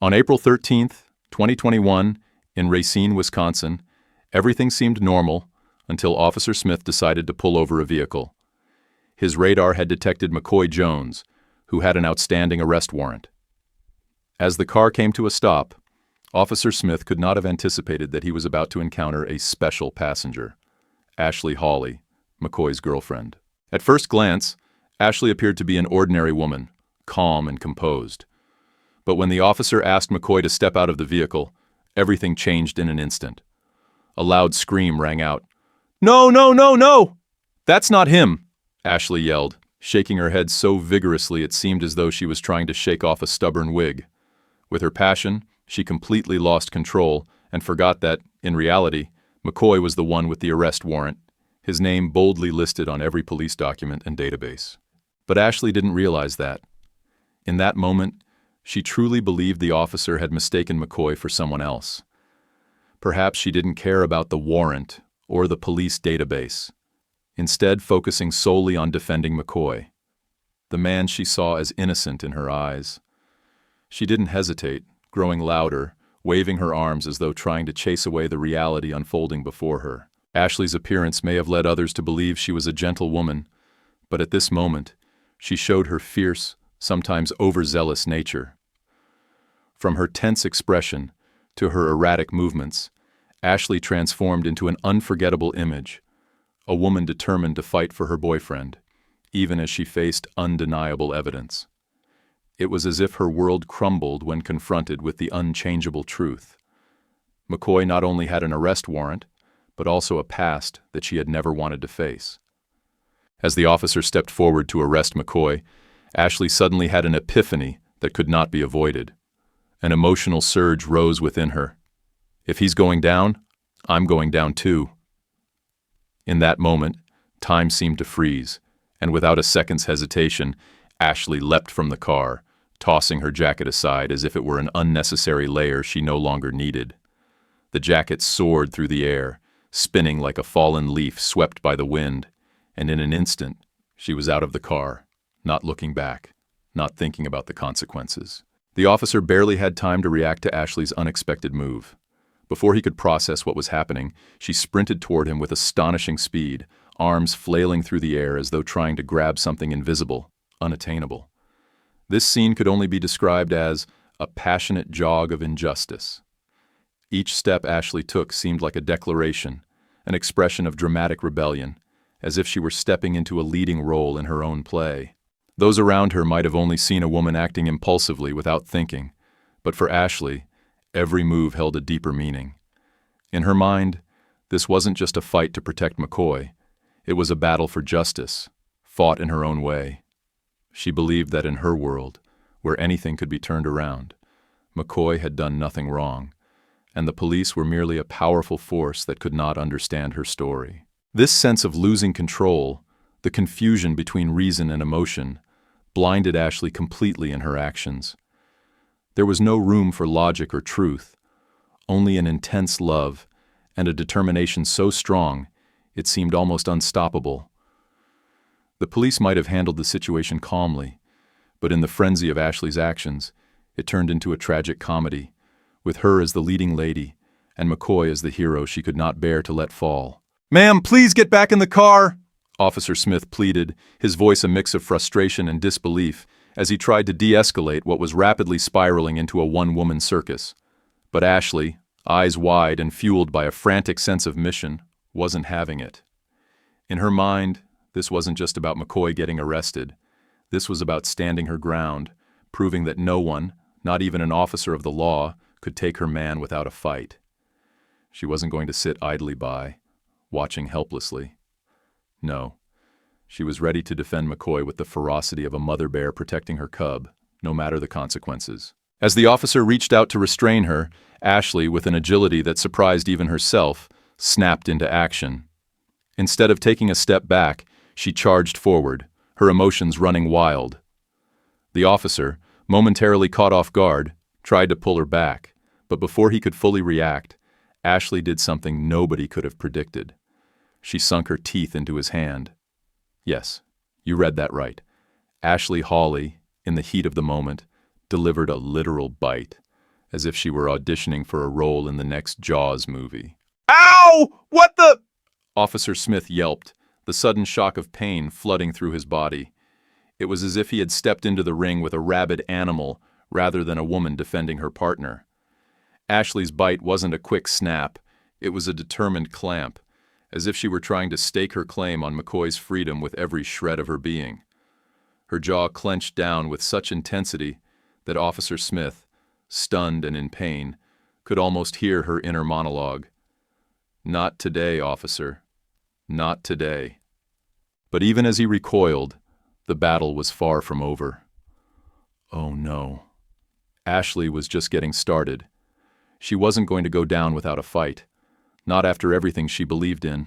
On April 13th, 2021, in Racine, Wisconsin, everything seemed normal until Officer Smith decided to pull over a vehicle. His radar had detected McCoy Jones, who had an outstanding arrest warrant. As the car came to a stop, Officer Smith could not have anticipated that he was about to encounter a special passenger, Ashley Hawley, McCoy's girlfriend. At first glance, Ashley appeared to be an ordinary woman, calm and composed. But when the officer asked McCoy to step out of the vehicle, everything changed in an instant. A loud scream rang out. "No, no, no, no! That's not him!" Ashley yelled, shaking her head so vigorously it seemed as though she was trying to shake off a stubborn wig. With her passion, she completely lost control and forgot that, in reality, McCoy was the one with the arrest warrant, his name boldly listed on every police document and database. But Ashley didn't realize that. In that moment, she truly believed the officer had mistaken McCoy for someone else. Perhaps she didn't care about the warrant or the police database, instead focusing solely on defending McCoy, the man she saw as innocent in her eyes. She didn't hesitate, growing louder, waving her arms as though trying to chase away the reality unfolding before her. Ashley's appearance may have led others to believe she was a gentle woman, but at this moment, she showed her fierce, sometimes overzealous nature. From her tense expression to her erratic movements, Ashley transformed into an unforgettable image, a woman determined to fight for her boyfriend, even as she faced undeniable evidence. It was as if her world crumbled when confronted with the unchangeable truth. McCoy not only had an arrest warrant, but also a past that she had never wanted to face. As the officer stepped forward to arrest McCoy, Ashley suddenly had an epiphany that could not be avoided. An emotional surge rose within her. If he's going down, I'm going down too. In that moment, time seemed to freeze, and without a second's hesitation, Ashley leapt from the car, tossing her jacket aside as if it were an unnecessary layer she no longer needed. The jacket soared through the air, spinning like a fallen leaf swept by the wind, and in an instant, she was out of the car, not looking back, not thinking about the consequences. The officer barely had time to react to Ashley's unexpected move. Before he could process what was happening, she sprinted toward him with astonishing speed, arms flailing through the air as though trying to grab something invisible, unattainable. This scene could only be described as a passionate jog of injustice. Each step Ashley took seemed like a declaration, an expression of dramatic rebellion, as if she were stepping into a leading role in her own play. Those around her might have only seen a woman acting impulsively without thinking, but for Ashley, every move held a deeper meaning. In her mind, this wasn't just a fight to protect McCoy. It was a battle for justice, fought in her own way. She believed that in her world, where anything could be turned around, McCoy had done nothing wrong, and the police were merely a powerful force that could not understand her story. This sense of losing control, the confusion between reason and emotion, blinded Ashley completely in her actions. There was no room for logic or truth, only an intense love and a determination so strong it seemed almost unstoppable. The police might have handled the situation calmly, but in the frenzy of Ashley's actions, it turned into a tragic comedy, with her as the leading lady and McCoy as the hero she could not bear to let fall. "Ma'am, please get back in the car!" Officer Smith pleaded, his voice a mix of frustration and disbelief, as he tried to de-escalate what was rapidly spiraling into a one-woman circus. But Ashley, eyes wide and fueled by a frantic sense of mission, wasn't having it. In her mind, this wasn't just about McCoy getting arrested. This was about standing her ground, proving that no one, not even an officer of the law, could take her man without a fight. She wasn't going to sit idly by, watching helplessly. No, she was ready to defend McCoy with the ferocity of a mother bear protecting her cub, no matter the consequences. As the officer reached out to restrain her, Ashley, with an agility that surprised even herself, snapped into action. Instead of taking a step back, she charged forward, her emotions running wild. The officer, momentarily caught off guard, tried to pull her back, but before he could fully react, Ashley did something nobody could have predicted. She sunk her teeth into his hand. Yes, you read that right. Ashley Hawley, in the heat of the moment, delivered a literal bite. as if she were auditioning for a role in the next Jaws movie. Ow! What the? Officer Smith yelped, the sudden shock of pain flooding through his body. It was as if he had stepped into the ring with a rabid animal rather than a woman defending her partner. Ashley's bite wasn't a quick snap, it was a determined clamp, as if she were trying to stake her claim on McCoy's freedom with every shred of her being. Her jaw clenched down with such intensity that Officer Smith, stunned and in pain, could almost hear her inner monologue. "Not today, officer. Not today." But even as he recoiled, the battle was far from over. Oh no. Ashley was just getting started. She wasn't going to go down without a fight, not after everything she believed in.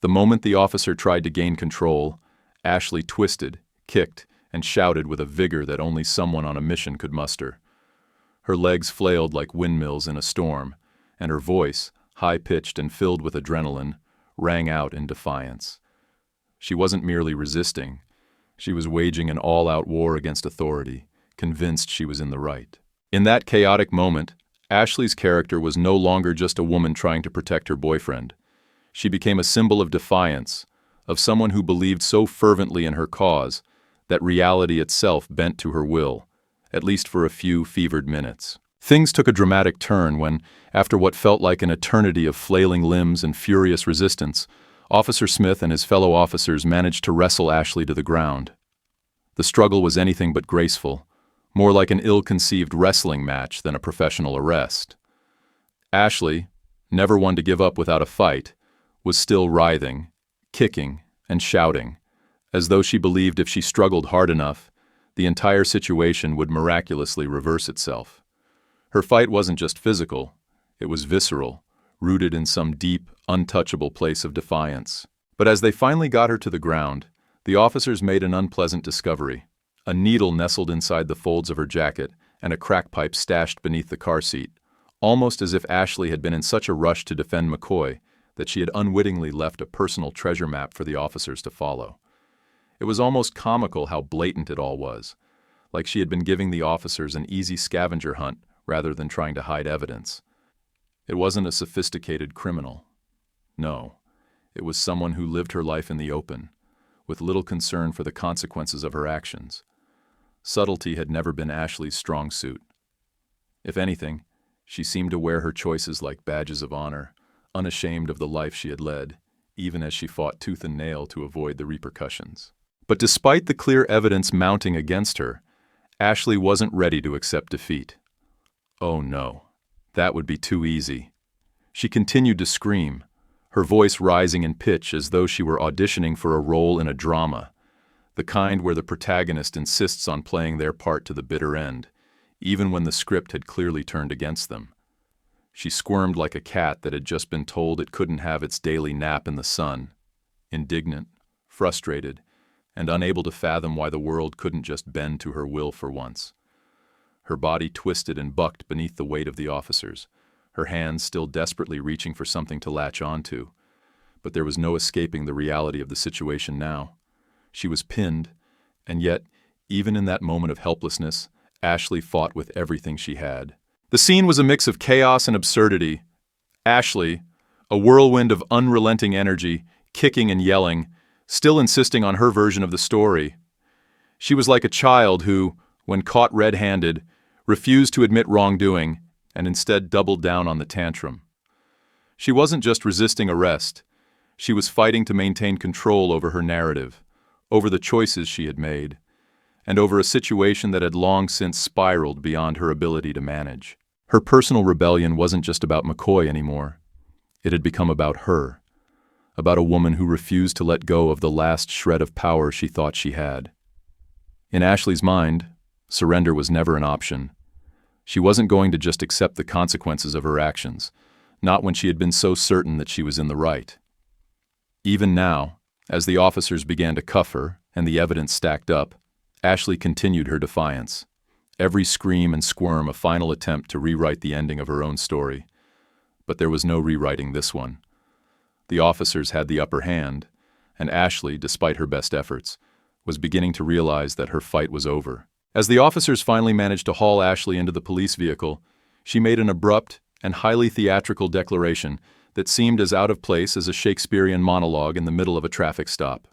The moment the officer tried to gain control, Ashley twisted, kicked, and shouted with a vigor that only someone on a mission could muster. Her legs flailed like windmills in a storm, and her voice, high-pitched and filled with adrenaline, rang out in defiance. She wasn't merely resisting. She was waging an all-out war against authority, convinced she was in the right. In that chaotic moment, Ashley's character was no longer just a woman trying to protect her boyfriend. She became a symbol of defiance, of someone who believed so fervently in her cause that reality itself bent to her will, at least for a few fevered minutes. Things took a dramatic turn when, after what felt like an eternity of flailing limbs and furious resistance, Officer Smith and his fellow officers managed to wrestle Ashley to the ground. The struggle was anything but graceful, more like an ill-conceived wrestling match than a professional arrest. Ashley, never one to give up without a fight, was still writhing, kicking, and shouting, as though she believed if she struggled hard enough, the entire situation would miraculously reverse itself. Her fight wasn't just physical, it was visceral, rooted in some deep, untouchable place of defiance. But as they finally got her to the ground, the officers made an unpleasant discovery. A needle nestled inside the folds of her jacket and a crack pipe stashed beneath the car seat, almost as if Ashley had been in such a rush to defend McCoy that she had unwittingly left a personal treasure map for the officers to follow. It was almost comical how blatant it all was, like she had been giving the officers an easy scavenger hunt rather than trying to hide evidence. It wasn't a sophisticated criminal. No, it was someone who lived her life in the open, with little concern for the consequences of her actions. Subtlety had never been Ashley's strong suit. If anything, she seemed to wear her choices like badges of honor, unashamed of the life she had led, even as she fought tooth and nail to avoid the repercussions. But despite the clear evidence mounting against her, Ashley wasn't ready to accept defeat. Oh no, that would be too easy. She continued to scream, her voice rising in pitch as though she were auditioning for a role in a drama, the kind where the protagonist insists on playing their part to the bitter end, even when the script had clearly turned against them. She squirmed like a cat that had just been told it couldn't have its daily nap in the sun, indignant, frustrated, and unable to fathom why the world couldn't just bend to her will for once. Her body twisted and bucked beneath the weight of the officers, her hands still desperately reaching for something to latch onto. But there was no escaping the reality of the situation now. She was pinned, and yet, even in that moment of helplessness, Ashley fought with everything she had. The scene was a mix of chaos and absurdity. Ashley, a whirlwind of unrelenting energy, kicking and yelling, still insisting on her version of the story. She was like a child who, when caught red-handed, refused to admit wrongdoing and instead doubled down on the tantrum. She wasn't just resisting arrest. She was fighting to maintain control over her narrative, over the choices she had made, and over a situation that had long since spiraled beyond her ability to manage. Her personal rebellion wasn't just about McCoy anymore. It had become about her, about a woman who refused to let go of the last shred of power she thought she had. In Ashley's mind, surrender was never an option. She wasn't going to just accept the consequences of her actions, not when she had been so certain that she was in the right. Even now, as the officers began to cuff her and the evidence stacked up, Ashley continued her defiance, every scream and squirm a final attempt to rewrite the ending of her own story. But there was no rewriting this one. The officers had the upper hand, and Ashley, despite her best efforts, was beginning to realize that her fight was over. As the officers finally managed to haul Ashley into the police vehicle, She made an abrupt and highly theatrical declaration that seemed as out of place as a Shakespearean monologue in the middle of a traffic stop.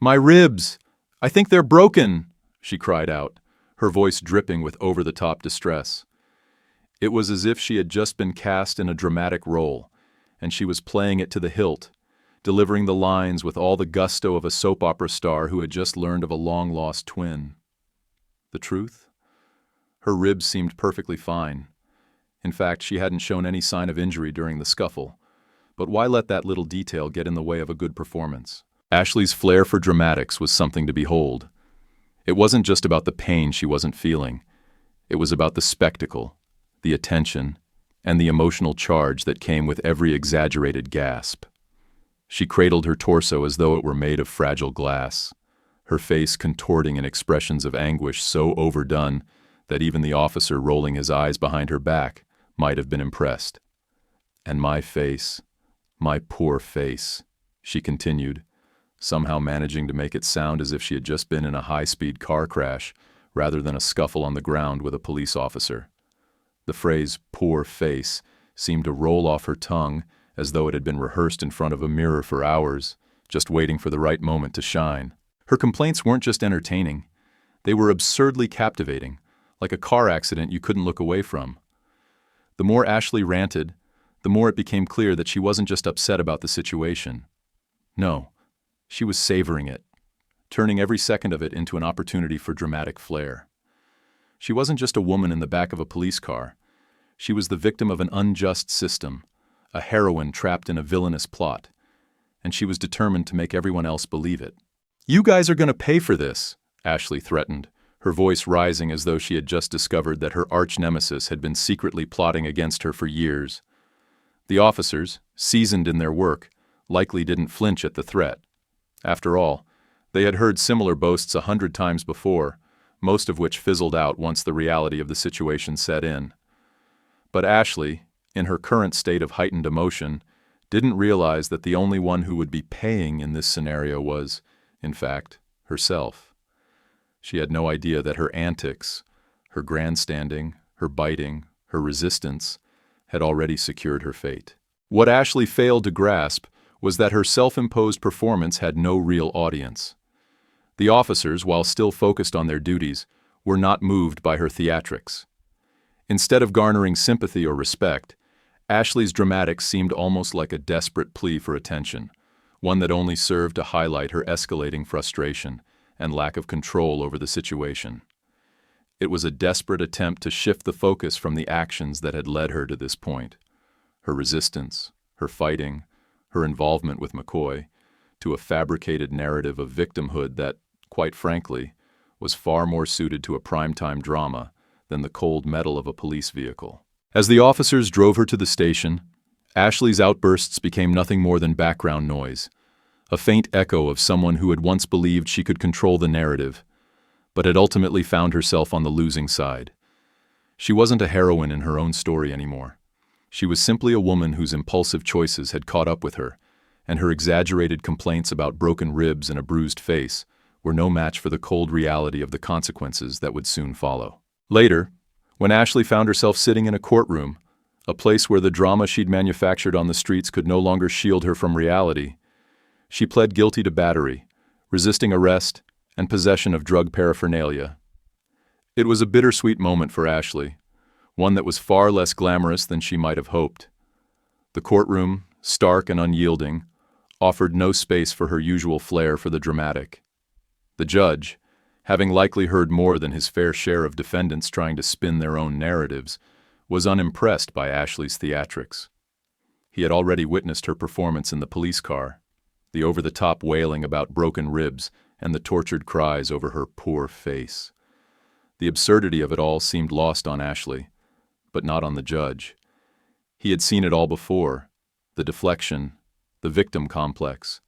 "My ribs! I think they're broken!" she cried out, her voice dripping with over-the-top distress. It was as if she had just been cast in a dramatic role, and she was playing it to the hilt, delivering the lines with all the gusto of a soap opera star who had just learned of a long-lost twin. The truth? Her ribs seemed perfectly fine. In fact, she hadn't shown any sign of injury during the scuffle. But why let that little detail get in the way of a good performance? Ashley's flair for dramatics was something to behold. It wasn't just about the pain she wasn't feeling. It was about the spectacle, the attention, and the emotional charge that came with every exaggerated gasp. She cradled her torso as though it were made of fragile glass, her face contorting in expressions of anguish so overdone that even the officer rolling his eyes behind her back might have been impressed. "And my face, my poor face," she continued, somehow managing to make it sound as if she had just been in a high-speed car crash rather than a scuffle on the ground with a police officer. The phrase "poor face" seemed to roll off her tongue as though it had been rehearsed in front of a mirror for hours, just waiting for the right moment to shine. Her complaints weren't just entertaining. They were absurdly captivating, like a car accident you couldn't look away from. The more Ashley ranted, the more it became clear that she wasn't just upset about the situation. No, she was savoring it, turning every second of it into an opportunity for dramatic flair. She wasn't just a woman in the back of a police car. She was the victim of an unjust system, a heroine trapped in a villainous plot, and she was determined to make everyone else believe it. "You guys are going to pay for this," Ashley threatened, her voice rising as though she had just discovered that her arch-nemesis had been secretly plotting against her for years. The officers, seasoned in their work, likely didn't flinch at the threat. After all, they had heard similar boasts 100 times before, most of which fizzled out once the reality of the situation set in. But Ashley, in her current state of heightened emotion, didn't realize that the only one who would be paying in this scenario was, in fact, herself. She had no idea that her antics, her grandstanding, her biting, her resistance, had already secured her fate. What Ashley failed to grasp was that her self-imposed performance had no real audience. The officers, while still focused on their duties, were not moved by her theatrics. Instead of garnering sympathy or respect, Ashley's dramatics seemed almost like a desperate plea for attention, one that only served to highlight her escalating frustration and lack of control over the situation. It was a desperate attempt to shift the focus from the actions that had led her to this point, her resistance, her fighting, her involvement with McCoy, to a fabricated narrative of victimhood that, quite frankly, was far more suited to a primetime drama than the cold metal of a police vehicle. As the officers drove her to the station, Ashley's outbursts became nothing more than background noise, a faint echo of someone who had once believed she could control the narrative, but had ultimately found herself on the losing side. She wasn't a heroine in her own story anymore. She was simply a woman whose impulsive choices had caught up with her, and her exaggerated complaints about broken ribs and a bruised face were no match for the cold reality of the consequences that would soon follow. Later, when Ashley found herself sitting in a courtroom, a place where the drama she'd manufactured on the streets could no longer shield her from reality, she pled guilty to battery, resisting arrest, and possession of drug paraphernalia. It was a bittersweet moment for Ashley, one that was far less glamorous than she might have hoped. The courtroom, stark and unyielding, offered no space for her usual flair for the dramatic. The judge, having likely heard more than his fair share of defendants trying to spin their own narratives, was unimpressed by Ashley's theatrics. He had already witnessed her performance in the police car, the over-the-top wailing about broken ribs and the tortured cries over her poor face. The absurdity of it all seemed lost on Ashley, but not on the judge. He had seen it all before: the deflection, the victim complex,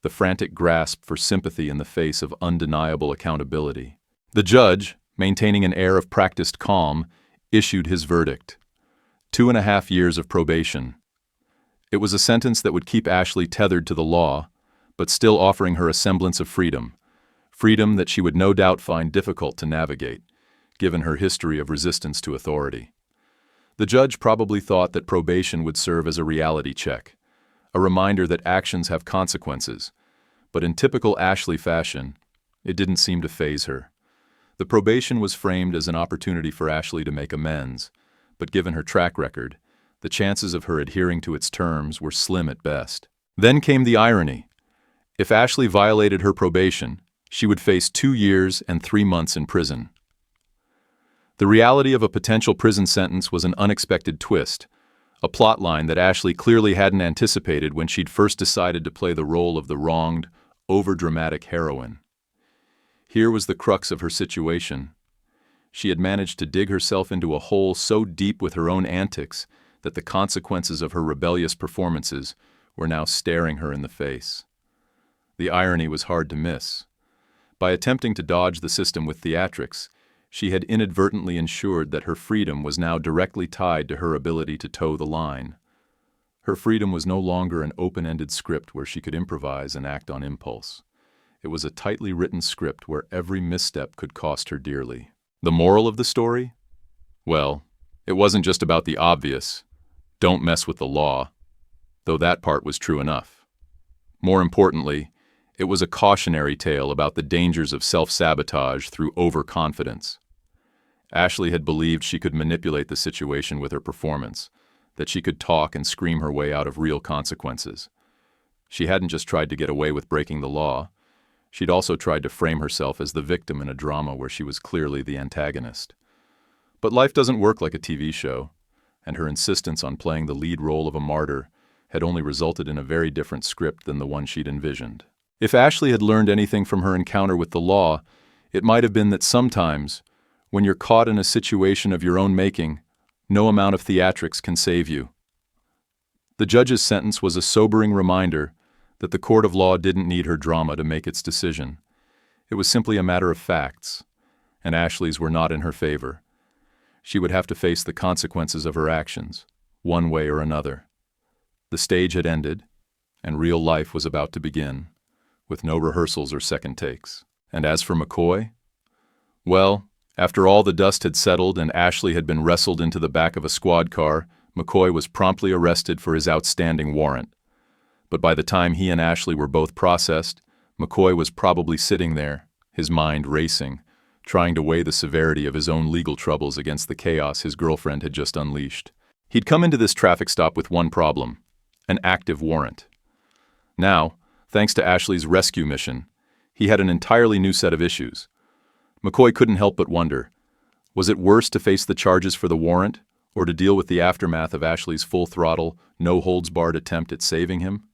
the frantic grasp for sympathy in the face of undeniable accountability. The judge, maintaining an air of practiced calm, issued his verdict: 2.5 years of probation. It was a sentence that would keep Ashley tethered to the law, but still offering her a semblance of freedom that she would no doubt find difficult to navigate, given her history of resistance to authority. The judge probably thought that probation would serve as a reality check, a reminder that actions have consequences, but in typical Ashley fashion, it didn't seem to faze her. The probation was framed as an opportunity for Ashley to make amends, but given her track record, the chances of her adhering to its terms were slim at best. Then came the irony. If Ashley violated her probation, she would face 2 years and 3 months in prison. The reality of a potential prison sentence was an unexpected twist, a plotline that Ashley clearly hadn't anticipated when she'd first decided to play the role of the wronged, overdramatic heroine. Here was the crux of her situation. She had managed to dig herself into a hole so deep with her own antics that the consequences of her rebellious performances were now staring her in the face. The irony was hard to miss. By attempting to dodge the system with theatrics, she had inadvertently ensured that her freedom was now directly tied to her ability to toe the line. Her freedom was no longer an open-ended script where she could improvise and act on impulse. It was a tightly written script where every misstep could cost her dearly. The moral of the story? Well, it wasn't just about the obvious, don't mess with the law, though that part was true enough. More importantly, it was a cautionary tale about the dangers of self-sabotage through overconfidence. Ashley had believed she could manipulate the situation with her performance, that she could talk and scream her way out of real consequences. She hadn't just tried to get away with breaking the law, she'd also tried to frame herself as the victim in a drama where she was clearly the antagonist. But life doesn't work like a TV show, and her insistence on playing the lead role of a martyr had only resulted in a very different script than the one she'd envisioned. If Ashley had learned anything from her encounter with the law, it might have been that sometimes, when you're caught in a situation of your own making, no amount of theatrics can save you. The judge's sentence was a sobering reminder that the court of law didn't need her drama to make its decision. It was simply a matter of facts, and Ashley's were not in her favor. She would have to face the consequences of her actions, one way or another. The stage had ended, and real life was about to begin, with no rehearsals or second takes. And as for McCoy? Well, after all the dust had settled and Ashley had been wrestled into the back of a squad car, McCoy was promptly arrested for his outstanding warrant. But by the time he and Ashley were both processed, McCoy was probably sitting there, his mind racing, trying to weigh the severity of his own legal troubles against the chaos his girlfriend had just unleashed. He'd come into this traffic stop with one problem: an active warrant. Now, thanks to Ashley's rescue mission, he had an entirely new set of issues. McCoy couldn't help but wonder, was it worse to face the charges for the warrant, or to deal with the aftermath of Ashley's full-throttle, no-holds-barred attempt at saving him?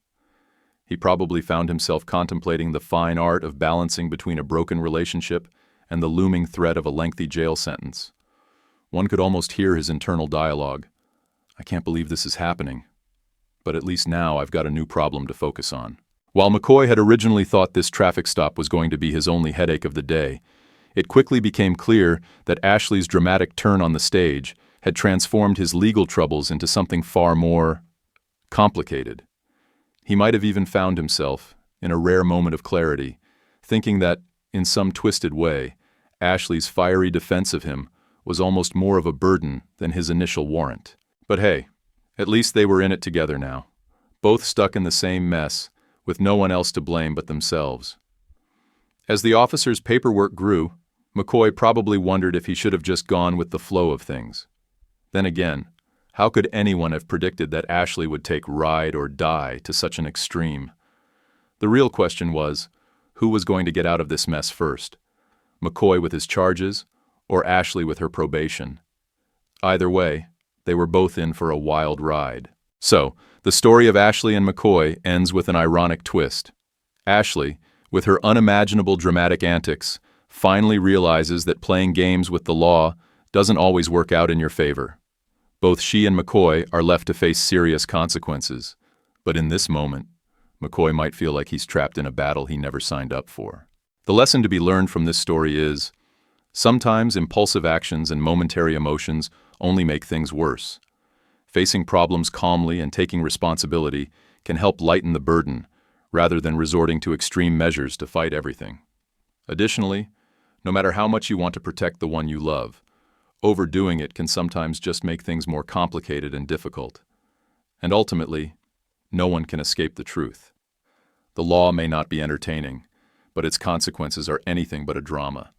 He probably found himself contemplating the fine art of balancing between a broken relationship and the looming threat of a lengthy jail sentence. One could almost hear his internal dialogue. I can't believe this is happening. But at least now I've got a new problem to focus on. While McCoy had originally thought this traffic stop was going to be his only headache of the day, it quickly became clear that Ashley's dramatic turn on the stage had transformed his legal troubles into something far more complicated. He might have even found himself, in a rare moment of clarity, thinking that, in some twisted way, Ashley's fiery defense of him was almost more of a burden than his initial warrant. But hey, at least they were in it together now, both stuck in the same mess, with no one else to blame but themselves. As the officer's paperwork grew, McCoy probably wondered if he should have just gone with the flow of things. Then again, how could anyone have predicted that Ashley would take ride or die to such an extreme? The real question was, who was going to get out of this mess first? McCoy with his charges, or Ashley with her probation? Either way, they were both in for a wild ride. So, the story of Ashley and McCoy ends with an ironic twist. Ashley, with her unimaginable dramatic antics, finally realizes that playing games with the law doesn't always work out in your favor. Both she and McCoy are left to face serious consequences. But in this moment, McCoy might feel like he's trapped in a battle he never signed up for. The lesson to be learned from this story is, sometimes impulsive actions and momentary emotions only make things worse. Facing problems calmly and taking responsibility can help lighten the burden, rather than resorting to extreme measures to fight everything. Additionally, no matter how much you want to protect the one you love, overdoing it can sometimes just make things more complicated and difficult. And ultimately, no one can escape the truth. The law may not be entertaining, but its consequences are anything but a drama.